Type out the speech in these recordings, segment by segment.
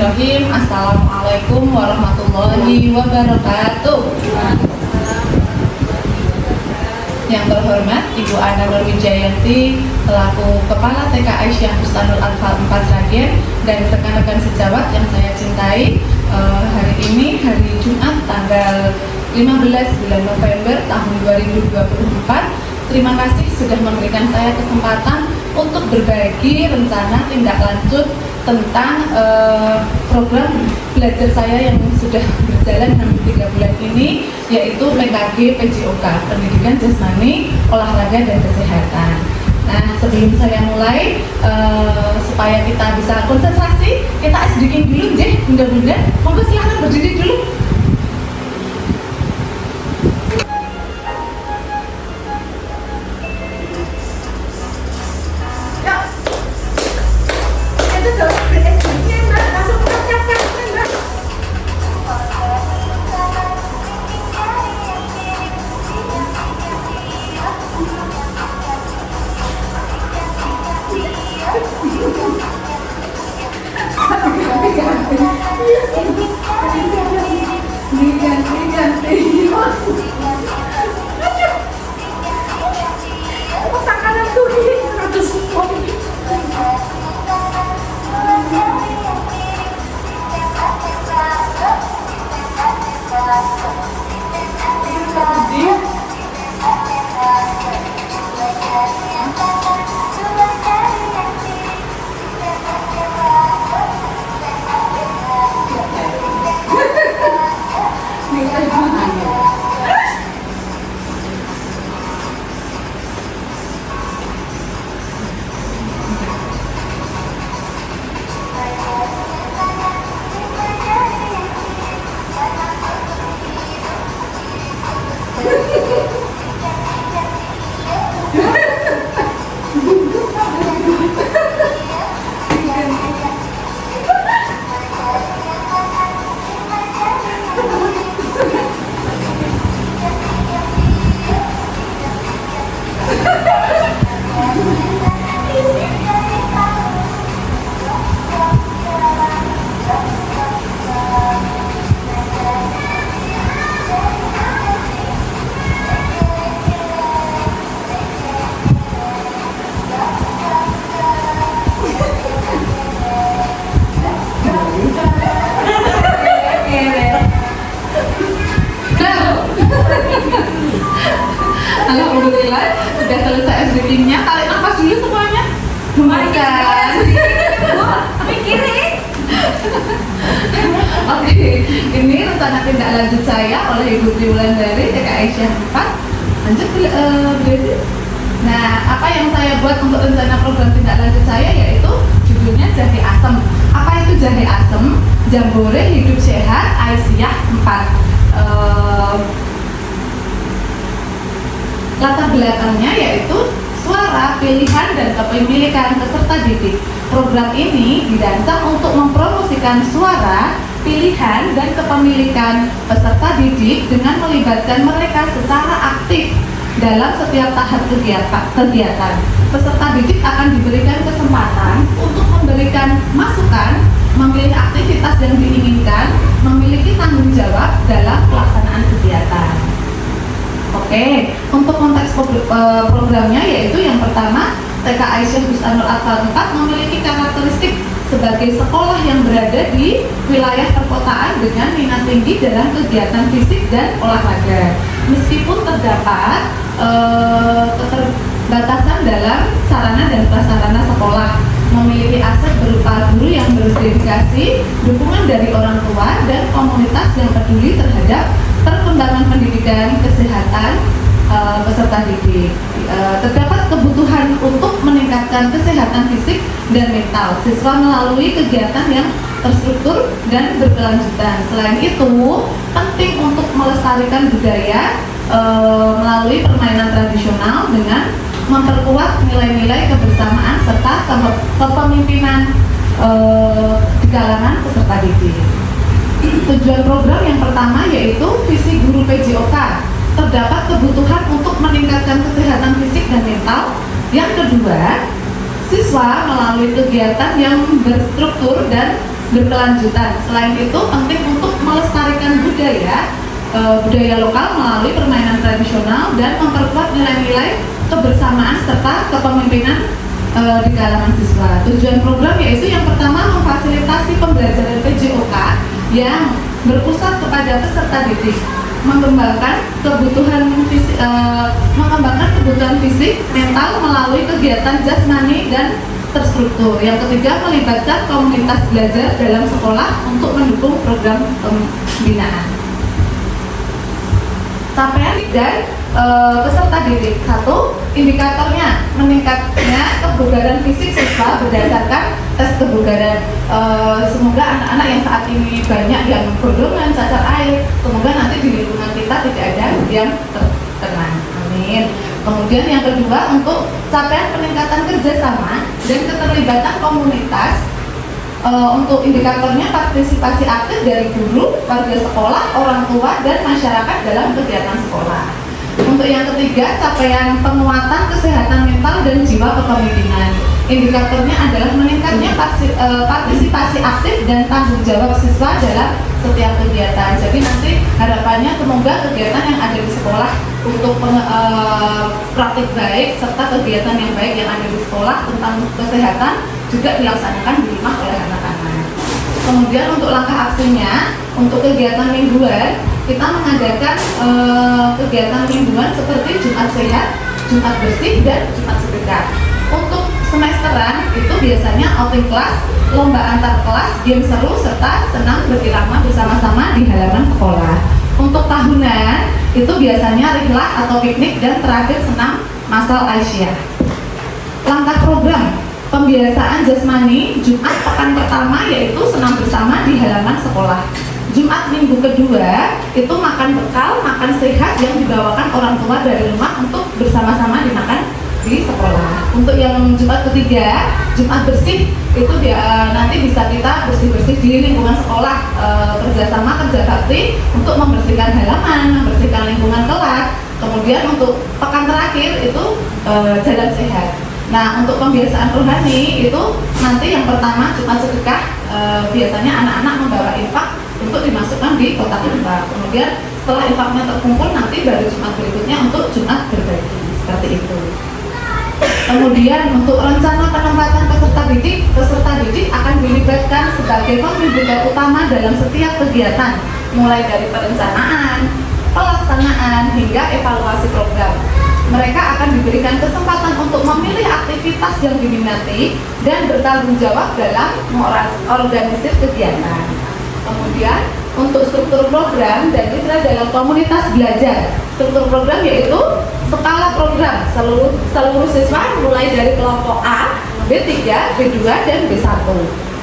Bismillahirrahmanirrahim. Assalamualaikum warahmatullahi wabarakatuh. Yang terhormat Ibu Ana Nurwijayanti selaku Kepala TK Aisyah Bustanul Atfal 4 Sragen dan rekan-rekan sejawat yang saya cintai, hari ini hari Jumat tanggal 15 bulan November tahun 2024. Terima kasih sudah memberikan saya kesempatan untuk berbagi rencana tindak lanjut tentang program belajar saya yang sudah berjalan hampir 3 bulan ini, yaitu PKG PJOK, Pendidikan Jasmani, Olahraga dan Kesehatan. Nah, sebelum saya mulai, supaya kita bisa konsentrasi, kita sedikit dulu, bunda-bunda, monggo silahkan berdiri dulu. Alhamdulillah sudah selesai SBK-nya. Tarik nafas dulu semuanya. Memasukkan. Pikirin. Oke, ini rencana tindak lanjut saya oleh Ibu Triwulandari TK Aisyah 4. Lanjut Blesi. Nah, apa yang saya buat untuk rencana program tindak lanjut saya yaitu judulnya Jahe Asem. Apa itu jahe asem? Jambore Hidup Sehat Aisyah 4. Latar belakangnya yaitu suara, pilihan, dan kepemilikan peserta didik. Program ini dirancang untuk mempromosikan suara, pilihan, dan kepemilikan peserta didik dengan melibatkan mereka secara aktif dalam setiap tahap kegiatan. Peserta didik akan diberikan kesempatan untuk memberikan masukan, memilih aktivitas yang diinginkan, memiliki tanggung jawab dalam pelaksanaan kegiatan. Oke, untuk konteks programnya yaitu yang pertama, TK Aisyah Bustanul Atfal 4 memiliki karakteristik sebagai sekolah yang berada di wilayah perkotaan dengan minat tinggi dalam kegiatan fisik dan olahraga. Meskipun terdapat keterbatasan dalam sarana dan prasarana sekolah, memiliki aset berupa guru yang berdedikasi, dukungan dari orang tua, dan komunitas yang peduli terhadap perkembangan pendidikan, kesehatan peserta didik. Terdapat kebutuhan untuk meningkatkan kesehatan fisik dan mental siswa melalui kegiatan yang terstruktur dan berkelanjutan. Selain itu, penting untuk melestarikan budaya melalui permainan tradisional dengan memperkuat nilai-nilai kebersamaan serta kepemimpinan di kalangan peserta didik. Tujuan program yang pertama yaitu visi guru PJOK. Terdapat kebutuhan untuk meningkatkan kesehatan fisik dan mental. Yang kedua, siswa melalui kegiatan yang berstruktur dan berkelanjutan. Selain itu penting untuk melestarikan budaya lokal melalui permainan tradisional dan memperkuat nilai-nilai kebersamaan serta kepemimpinan di kalangan siswa. Tujuan program yaitu yang pertama memfasilitasi pembelajaran PJOK yang berpusat kepada peserta didik, mengembangkan kebutuhan fisik, mental melalui kegiatan jasmani dan terstruktur. Yang ketiga, melibatkan komunitas belajar dalam sekolah untuk mendukung program pembinaan. Capaian dan peserta didik. 1. Indikatornya meningkatnya kebugaran fisik siswa berdasarkan tes kebugaran. Semoga anak-anak yang saat ini banyak yang gondongan, cacar air, semoga nanti di lingkungan kita tidak ada yang terkena. Amin. Kemudian yang kedua, untuk capaian peningkatan kerjasama dan keterlibatan komunitas. Untuk indikatornya partisipasi aktif dari guru, warga sekolah, orang tua, dan masyarakat dalam kegiatan sekolah. Untuk yang ketiga, capaian penguatan kesehatan mental dan jiwa kepemimpinan. Indikatornya adalah meningkatnya partisipasi aktif dan tanggung jawab siswa dalam setiap kegiatan. Jadi nanti harapannya semoga kegiatan yang ada di sekolah untuk praktik baik serta kegiatan yang baik yang ada di sekolah tentang kesehatan juga dilaksanakan di rumah oleh anak-anak. Kemudian untuk langkah aksinya, untuk kegiatan mingguan, kita mengadakan kegiatan mingguan seperti Jumat Sehat, Jumat Bersih, dan Jumat Sedekah. Untuk semesteran itu biasanya outing kelas, lomba antar kelas, game seru, serta senam berirama bersama-sama di halaman sekolah. Untuk tahunan itu biasanya rihlah atau piknik dan terakhir senam masal Aisyah. Langkah program pembiasaan jasmani Jumat pekan pertama yaitu senam bersama di halaman sekolah. Jumat minggu kedua itu makan bekal, makan sehat yang dibawakan orang tua dari rumah untuk bersama-sama dimakan di sekolah. Untuk yang Jumat ketiga, Jumat bersih itu nanti bisa kita bersih-bersih di lingkungan sekolah, kerjasama kerja bakti untuk membersihkan halaman, membersihkan lingkungan kelas. Kemudian untuk pekan terakhir itu jalan sehat. Nah, untuk pembiasaan rohani itu nanti yang pertama Jumat Sedekah, biasanya anak-anak membawa infak untuk dimasukkan di kotak infak. Kemudian setelah infaknya terkumpul nanti baru Jumat berikutnya untuk Jumat berbagi, seperti itu. Kemudian untuk rencana penempatan peserta didik akan dilibatkan sebagai pembimbing utama dalam setiap kegiatan, mulai dari perencanaan, pelaksanaan hingga evaluasi program. Mereka akan diberikan kesempatan untuk memilih aktivitas yang diminati dan bertanggung jawab dalam mengorganisir kegiatan. Kemudian untuk struktur program dan mitra dalam komunitas belajar. Struktur program yaitu skala program seluruh siswa mulai dari kelompok A, B3, B2, dan B1.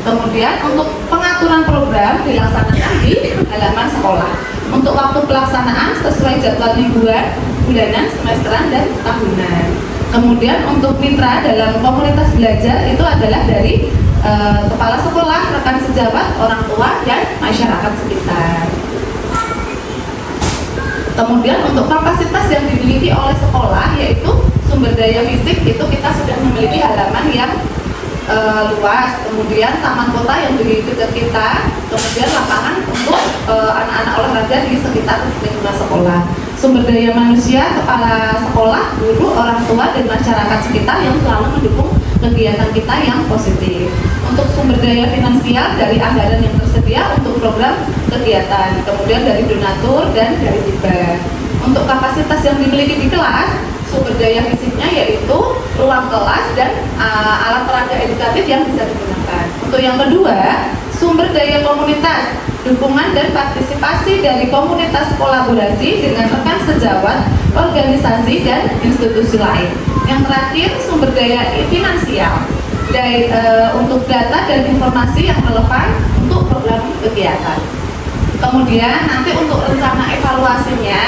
Kemudian untuk pengaturan program dilaksanakan di halaman sekolah. Untuk waktu pelaksanaan sesuai jadwal mingguan, bulanan, semesteran, dan tahunan. Kemudian untuk mitra dalam komunitas belajar itu adalah dari kepala sekolah, rekan sejawat, orang tua, dan masyarakat sekitar. Kemudian untuk kapasitas yang dimiliki oleh sekolah yaitu sumber daya fisik itu kita sudah memiliki halaman yang luas, kemudian taman kota yang di dekat kita, kemudian lapangan untuk anak-anak olahraga di sekitar lingkungan sekolah. Sumber daya manusia, kepala sekolah, guru, orang tua, dan masyarakat sekitar yang selalu mendukung kegiatan kita yang positif. Untuk sumber daya finansial dari anggaran yang tersedia untuk program kegiatan, kemudian dari donatur dan dari hibah. Untuk kapasitas yang dimiliki di kelas, sumber daya fisiknya yaitu ruang kelas dan alat peraga edukatif yang bisa digunakan. Untuk yang kedua, sumber daya komunitas, dukungan dan partisipasi dari komunitas kolaborasi dengan rekan sejawat, organisasi, dan institusi lain. Yang terakhir, sumber daya finansial untuk data dan informasi yang relevan untuk program kegiatan. Kemudian nanti untuk rencana evaluasinya,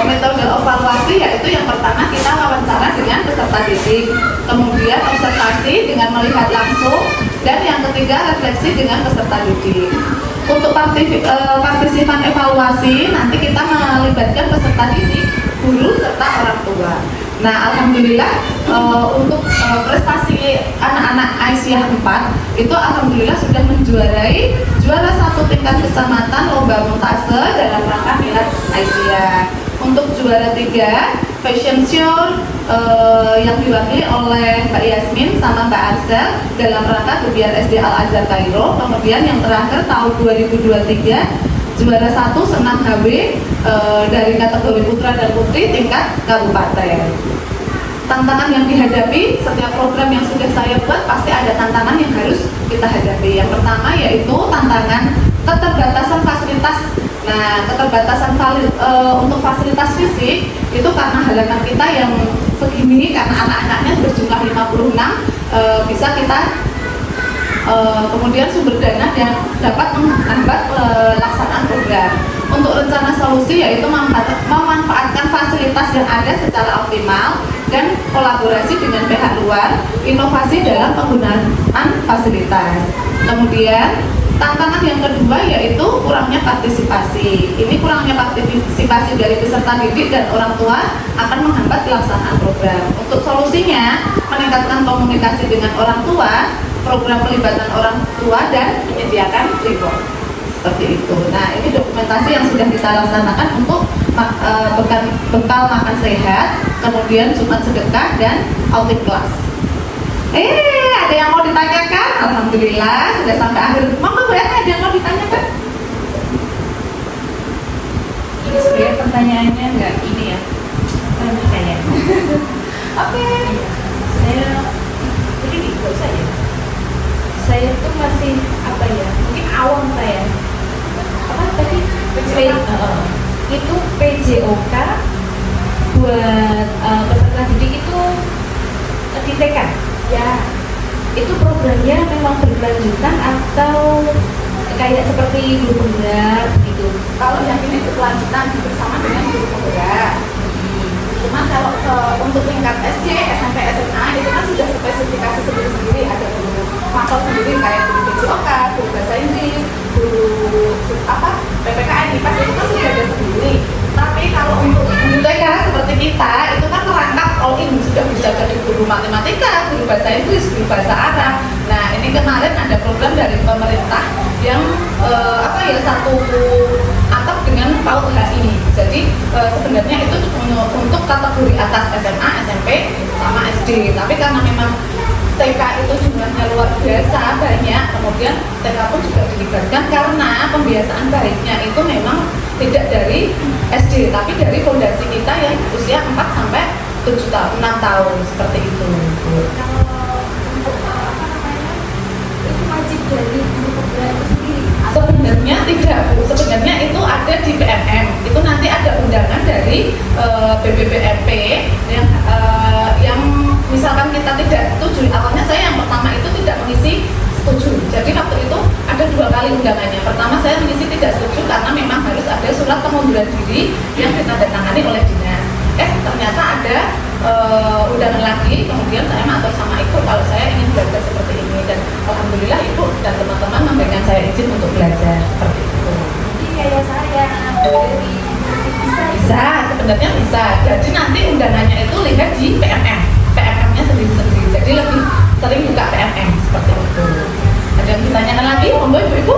metode evaluasi yaitu yang pertama kita wawancara dengan peserta didik, kemudian observasi dengan melihat langsung, dan yang ketiga refleksi dengan peserta didik. Untuk partisipan evaluasi nanti kita melibatkan peserta didik, guru, serta orang tua. Nah, alhamdulillah untuk prestasi anak-anak Aisyah 4 itu alhamdulillah sudah menjuarai kecamatan lomba muntase dalam rangka Milad Aisyah. Untuk juara 3 fashion show yang diwakili oleh Mbak Yasmin sama Mbak Arsel dalam rangka Gebiar SD Al Azhar Kairo. Kemudian yang terakhir tahun 2023 juara 1 senam HW dari kategori putra dan putri tingkat kabupaten. Tantangan yang dihadapi setiap program yang sudah saya buat pasti ada tantangan yang harus kita hadapi. Yang pertama yaitu tantangan keterbatasan fasilitas. Nah, keterbatasan untuk fasilitas fisik itu karena halaman kita yang segini, karena anak-anaknya berjumlah 56, bisa kita kemudian sumber dana yang dapat menghambat pelaksanaan program. Untuk rencana solusi yaitu memanfaatkan fasilitas yang ada secara optimal dan kolaborasi dengan pihak luar, inovasi dalam penggunaan fasilitas. Kemudian tantangan yang kedua yaitu kurangnya partisipasi. Ini kurangnya partisipasi dari peserta didik dan orang tua akan menghambat pelaksanaan program. Untuk solusinya, meningkatkan komunikasi dengan orang tua, program pelibatan orang tua, dan menyediakan reward. Seperti itu. Nah, ini dokumentasi yang sudah kita laksanakan untuk bekal makan sehat, kemudian Jumat sedekah, dan outing kelas. Ada yang mau ditanyakan? Alhamdulillah sudah sampai akhir. Mama banyak ada yang mau ditanyakan? Ini sebenarnya pertanyaannya nggak ini ya, saya. Oke. Saya jadi gitu saja. Saya tuh masih apa ya? Mungkin awam saya. Apa tadi? Itu PJOK buat peserta didik itu di TK. Ya, itu programnya memang berkelanjutan atau kayak seperti guru penggerak gitu? Kalau yang ini berkelanjutan bersama dengan guru penggerak. Cuma kalau untuk tingkat SD, SMP, SMA itu kan sudah spesifikasi sendiri-sendiri, ada guru makro sendiri kayak guru PJOK, guru bahasa Inggris, guru PPKN, IPS itu kan sudah ada sendiri. Tapi kalau untuk TK seperti kita itu kan merangkap all in, sudah bisa jadi guru matematika, guru bahasa Inggris, guru bahasa Arab. Nah, ini kemarin ada program dari pemerintah yang satu atap dengan PAUD HI. Jadi sebenarnya itu untuk kategori atas SMA, SMP, sama SD. Tapi karena memang TK itu jumlahnya luar biasa banyak, kemudian TK pun juga dilibatkan karena pembiasaan baiknya itu memang tidak dari SD, tapi dari fondasi kita yang usia 4 sampai 7 tahun, 6 tahun seperti itu. Kalau untuk itu wajib dari guru penggerak itu sendiri? Sebenarnya tidak, Bu. Sebenarnya itu ada di PMM. Itu nanti ada undangan dari BPPMP yang misalkan kita tidak setuju. Awalnya saya yang pertama itu tidak mengisi setuju. Jadi waktu itu ada 2 kali undangannya. Pertama saya mengisi tidak setuju karena memang harus ada surat pengunduran diri yang ditandatangani oleh dinas. Ternyata ada undangan lagi, kemudian saya matur sama ibu kalau saya ingin belajar seperti ini, dan alhamdulillah ibu dan teman-teman memberikan saya izin untuk belajar seperti itu. Jadi kayak saya Bisa, sebenarnya bisa. Jadi nanti undangannya itu lihat di PMM, PMM-nya sendiri-sendiri. Jadi lebih sering buka PMM seperti itu. Ada yang ditanyakan lagi, monggo ibu-ibu.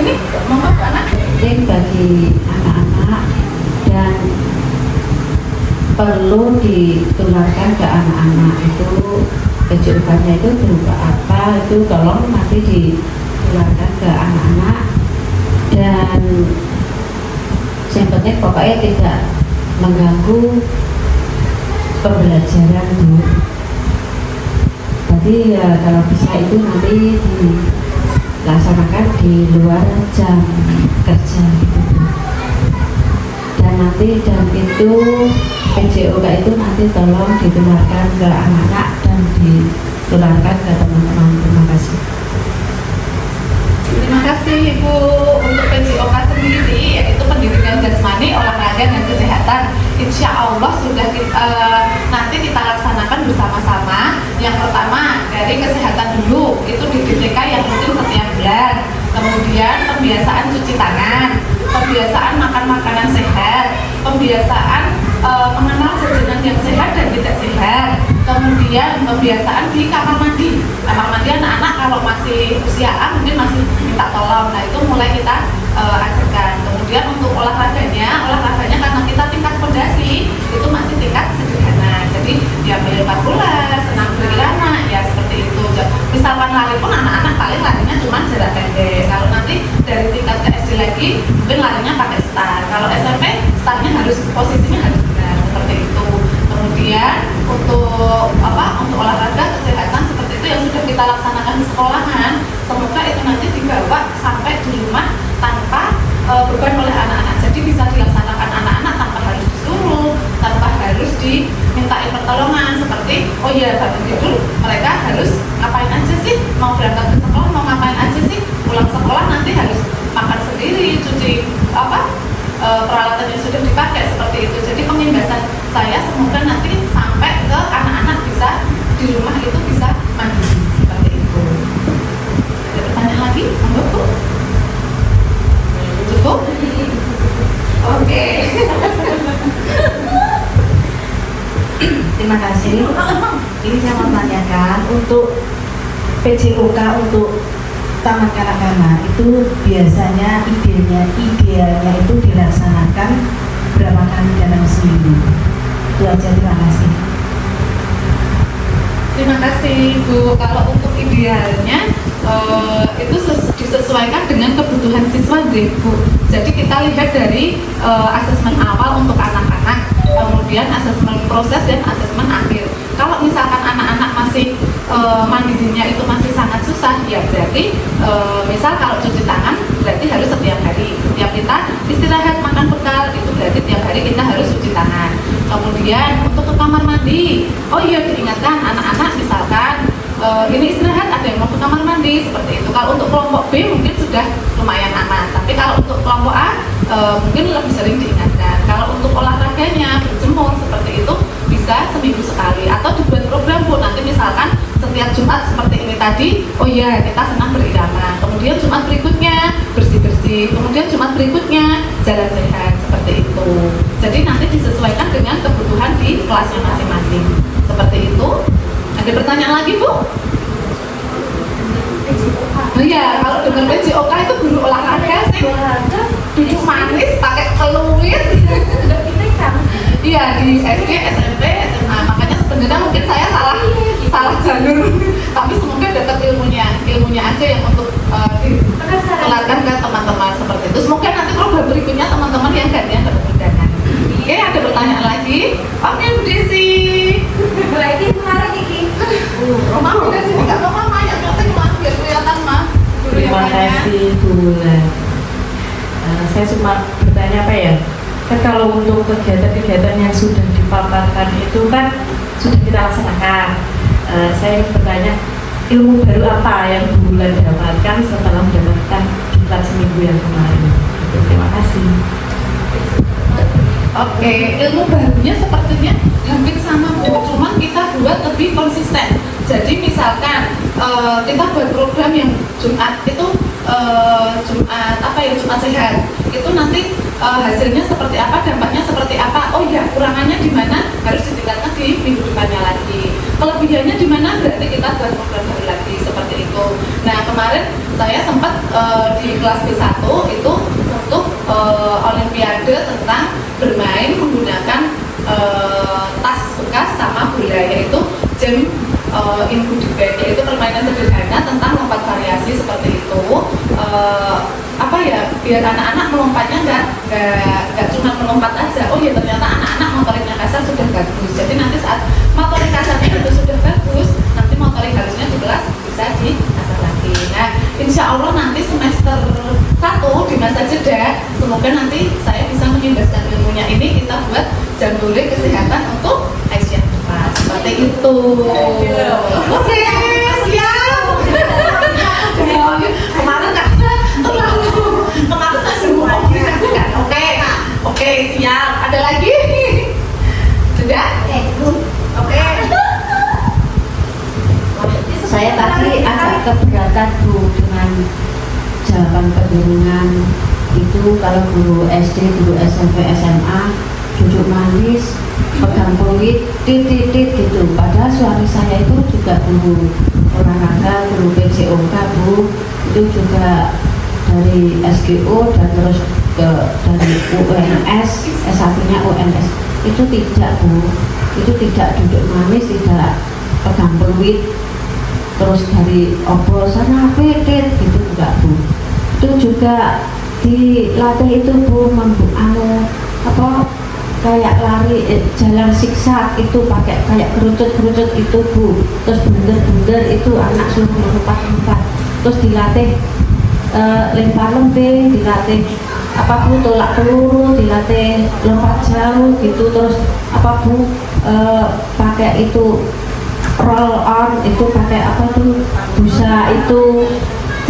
Ini monggo anak. Penting bagi anak-anak dan perlu ditularkan ke anak-anak. Itu kejurukannya itu berupa apa, itu tolong masih ditularkan ke anak-anak, dan yang penting pokoknya tidak mengganggu pembelajaran Bu. Jadi ya kalau bisa itu nanti dilaksanakan di luar jam kerja gitu. Dan nanti jam itu PJOK itu nanti tolong ditularkan ke anak-anak dan ditularkan ke teman-teman. Terima kasih. Terima kasih Ibu. Untuk PJOK sendiri yaitu pendidikan jasmani, olahraga, dan kesehatan. Insya Allah sudah nanti kita laksanakan bersama-sama. Yang pertama dari kesehatan dulu, itu di DTK yang rutin setiap bulan. Kemudian pembiasaan cuci tangan, pembiasaan makan makanan sehat, pembiasaan mengenal jajanan yang sehat dan tidak sehat. Kemudian pembiasaan di kamar mandi. Kamar mandi anak-anak kalau masih usia A mungkin masih minta tolong. Nah itu mulai kita ajarkan. Kemudian untuk olahraganya karena kita tingkat fondasi itu masih tingkat sederhana. Jadi dia melempar bola, senam berkelana, ya seperti itu. Misalkan lari pun anak-anak paling larinya cuma jarak pendek. Kalau nanti dari tingkat ke SD lagi mungkin larinya pakai start. Kalau SMP startnya posisinya harus benar seperti itu. Kemudian untuk olahraga kesehatan seperti itu yang sudah kita laksanakan di sekolahan, semoga itu nanti dibawa sampai di rumah tanpa beban oleh anak-anak. Jadi bisa dilaksanakan anak-anak tanpa harus disuruh, tanpa harus dimintain pertolongan seperti oh ya bangun tidur mereka harus ngapain aja sih, mau berangkat ke sekolah mau ngapain aja sih, pulang sekolah nanti harus makan sendiri, cuci peralatan yang sudah dipakai seperti itu. Jadi pengimbasan saya semoga nanti sampai ke anak-anak bisa di rumah itu bisa mandiri seperti itu. Ada pertanyaan lagi? Monggo Bu. Cukup? Oke. Terima kasih. Ini saya mau tanyakan untuk PJOK untuk taman kanak-kanak itu biasanya idealnya itu dilaksanakan berapa kali dalam seminggu? Itu aja, terima kasih. Terima kasih Bu. Kalau untuk idealnya itu disesuaikan dengan kebutuhan siswa Bu. Jadi kita lihat dari asesmen awal untuk anak-anak, kemudian asesmen proses dan asesmen akhir. Kalau misalkan anak-anak masih mandirinya itu masih sangat susah, ya berarti misal kalau cuci tangan berarti harus setiap hari. Setiap kita istirahat makan bekal itu berarti tiap hari kita harus cuci tangan. Kemudian untuk ke kamar mandi, oh iya diingatkan anak-anak misalkan ini istirahat ada yang mau ke kamar mandi seperti itu. Kalau untuk kelompok B mungkin sudah lumayan aman, tapi kalau untuk kelompok A mungkin lebih sering diingatkan. Kalau untuk olahraganya berjemur seperti itu bisa seminggu sekali atau dibuat program Bu. Nanti misalkan setiap Jumat seperti ini tadi, oh iya kita senang berirama. Kemudian Jumat berikutnya bersih-bersih. Kemudian Jumat berikutnya jalan sehat seperti itu. Jadi nanti disesuaikan dengan kebutuhan di kelasnya masing-masing. Seperti itu. Ada pertanyaan lagi Bu? Oh iya, kalau dengan PJOK itu guru olahraga sih duduk manis, pakai peluit. Iya, di SD, SMP, SMA. Makanya sebenarnya mungkin saya salah jalur. Tapi semoga dapat ilmunya aja yang untuk dikelarkan ke teman-teman seperti itu. Semoga nanti program berikutnya teman-teman yang gantian dapat undangan. Oke, ada pertanyaan lagi? Oke, Bu Desi. Lagi kemarin ini. Rumah Bu Desi nggak mau mama ya, nanti kemana biar kelihatan mah. Terima kasih Bu. Saya cuma bertanya apa ya? Kan kalau untuk kegiatan-kegiatan yang sudah dipaparkan itu kan sudah kita laksanakan. Saya ingin bertanya, ilmu baru apa yang Bu Bulan dapatkan setelah mendapatkan diklat seminggu yang kemarin? Terima kasih. Oke, ilmu barunya sepertinya hampir sama Bu, cuman kita buat lebih konsisten. Jadi misalkan kita buat program yang Jumat itu Jumat sehat. Itu nanti hasilnya seperti apa, dampaknya seperti apa. Oh ya, kurangannya di mana harus ditingkatkan di minggu depannya lagi. Kelebihannya di mana berarti kita buat program baru lagi seperti itu. Nah, kemarin saya sempat di kelas B1 itu untuk olimpiade tentang bermain menggunakan tas bekas sama bola, yaitu jam in-body bag, yaitu permainan sederhana tentang lompat variasi seperti itu. Biar anak-anak melompatnya nggak cuma melompat aja. Oh ya, ternyata anak-anak motoriknya kasar sudah bagus. Jadi nanti saat motorik kasarnya itu sudah bagus, nanti motorik halusnya di kelas bisa diasah lagi. Nah, insya Allah nanti semester 1 di masa jeda, semoga nanti saya bisa mengimbaskan ilmunya ini, kita buat jambore kesehatan untuk Aisyah depan seperti itu. Oke, siap. Kemarin Oke, siap. Ada lagi? Sudah? Oke. Saya tadi agak keberatan Bu dengan jawaban keturunan itu. Kalau guru SD, guru SMP, SMA duduk manis, pegang peluit, titit gitu. Padahal suami saya itu juga guru olahraga, guru PJOK Bu, itu juga dari SGO dan terus dari UNS, S1-nya UNS. Itu tidak Bu, itu tidak duduk manis, tidak pegang peluit, terus dari obrol sana pedet gitu enggak Bu. Itu juga dilatih itu Bu, kayak lari jalan siksak itu pakai kayak kerucut itu Bu, terus bunder itu anak suruh lompat, terus dilatih lempar-lemping, dilatih Bu, tolak peluru, dilatih lompat jauh gitu, terus pakai itu roll on, itu pakai busa itu.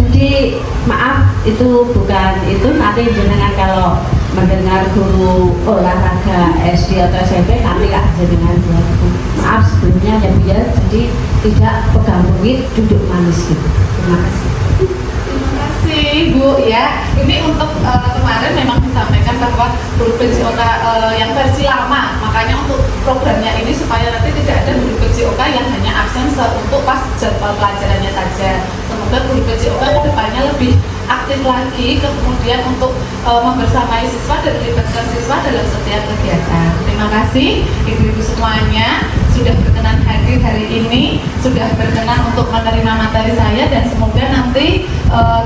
Jadi maaf, itu bukan itu, nanti jenengan kalau mendengar guru olahraga SD atau SMP nanti lah jenengan buat Bu. Maaf sebelumnya ya Bu ya, jadi tidak pegang peluit, duduk manis gitu. Terima kasih. Terima kasih Bu ya. Ini untuk kemarin memang disampaikan bahwa guru PJOK yang versi lama, makanya untuk programnya ini supaya nanti tidak ada guru PJOK yang hanya absen untuk pas jadwal pelajarannya saja. Semoga guru PJOK kedepannya lebih aktif lagi, kemudian untuk membersamai siswa dan melibatkan siswa dalam setiap kegiatan. Terima kasih ibu-ibu semuanya sudah berkenan hadir hari ini, sudah berkenan untuk menerima materi saya, dan semoga nanti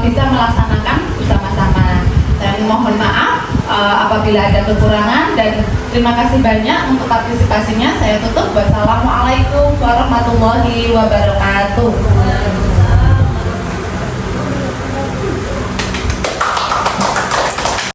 bisa melaksanakan bersama-sama. Saya mohon maaf apabila ada kekurangan, dan terima kasih banyak untuk partisipasinya. Saya tutup. Wassalamualaikum warahmatullahi wabarakatuh.